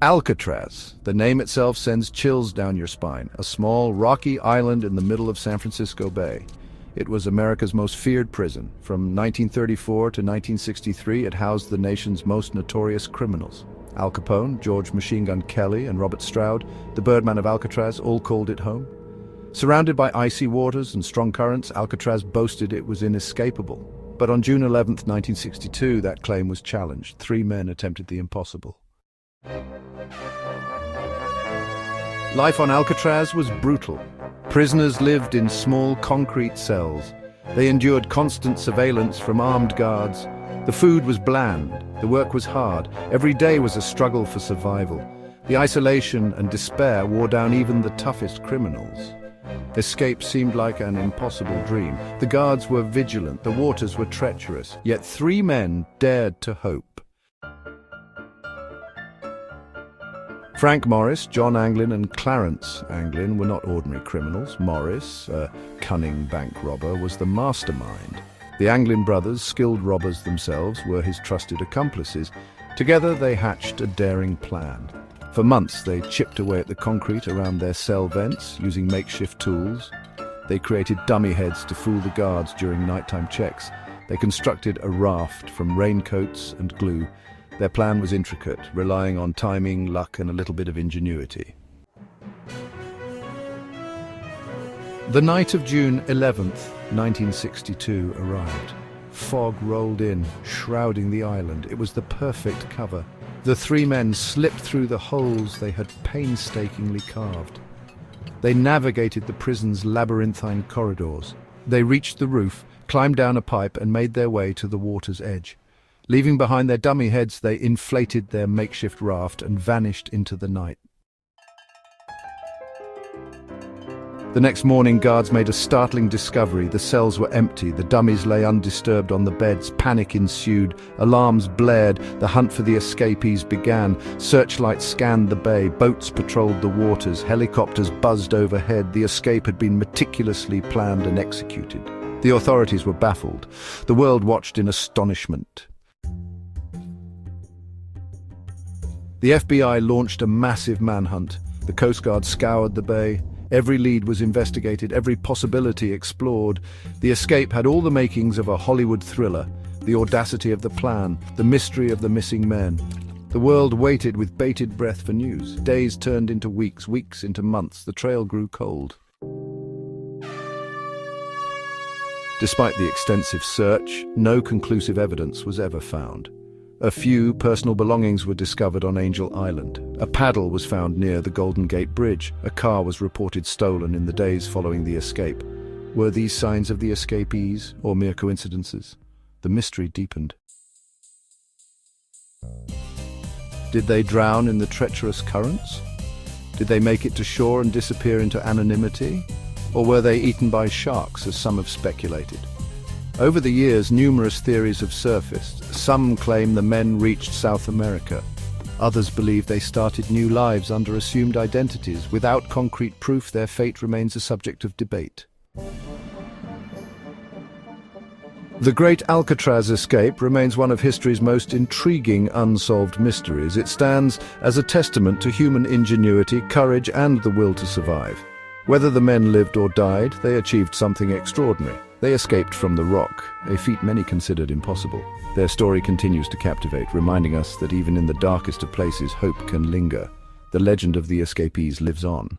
Alcatraz. The name itself sends chills down your spine. A small, rocky island in the middle of San Francisco Bay. It was America's most feared prison. From 1934 to 1963, it housed the nation's most notorious criminals. Al Capone, George Machine Gun Kelly, and Robert Stroud, the Birdman of Alcatraz, all called it home. Surrounded by icy waters and strong currents, Alcatraz boasted it was inescapable. But on June 11, 1962, that claim was challenged. 3 men attempted the impossible. Life on Alcatraz was brutal. Prisoners lived in small concrete cells. They endured constant surveillance from armed guards. The food was bland. The work was hard. Every day was a struggle for survival. The isolation and despair wore down even the toughest criminals. Escape seemed like an impossible dream. The guards were vigilant. The waters were treacherous. Yet 3 men dared to hope. Frank Morris, John Anglin, and Clarence Anglin were not ordinary criminals. Morris, a cunning bank robber, was the mastermind. The Anglin brothers, skilled robbers themselves, were his trusted accomplices. Together they hatched a daring plan. For months they chipped away at the concrete around their cell vents, using makeshift tools. They created dummy heads to fool the guards during nighttime checks. They constructed a raft from raincoats and glue. Their plan was intricate, relying on timing, luck, and a little bit of ingenuity. The night of June 11th, 1962 arrived. Fog rolled in, shrouding the island. It was the perfect cover. The 3 men slipped through the holes they had painstakingly carved. They navigated the prison's labyrinthine corridors. They reached the roof, climbed down a pipe, and made their way to the water's edge. Leaving behind their dummy heads, they inflated their makeshift raft and vanished into the night. The next morning, guards made a startling discovery. The cells were empty. The dummies lay undisturbed on the beds. Panic ensued. Alarms blared. The hunt for the escapees began. Searchlights scanned the bay. Boats patrolled the waters. Helicopters buzzed overhead. The escape had been meticulously planned and executed. The authorities were baffled. The world watched in astonishment. The FBI launched a massive manhunt. The Coast Guard scoured the bay. Every lead was investigated, every possibility explored. The escape had all the makings of a Hollywood thriller, the audacity of the plan, the mystery of the missing men. The world waited with bated breath for news. Days turned into weeks, weeks into months. The trail grew cold. Despite the extensive search, no conclusive evidence was ever found. A few personal belongings were discovered on Angel Island. A paddle was found near the Golden Gate Bridge. A car was reported stolen in the days following the escape. Were these signs of the escapees or mere coincidences? The mystery deepened. Did they drown in the treacherous currents? Did they make it to shore and disappear into anonymity? Or were they eaten by sharks, as some have speculated? Over the years, numerous theories have surfaced. Some claim the men reached South America. Others believe they started new lives under assumed identities. Without concrete proof, their fate remains a subject of debate. The Great Alcatraz Escape remains one of history's most intriguing unsolved mysteries. It stands as a testament to human ingenuity, courage, and the will to survive. Whether the men lived or died, they achieved something extraordinary. They escaped from the rock, a feat many considered impossible. Their story continues to captivate, reminding us that even in the darkest of places, hope can linger. The legend of the escapees lives on.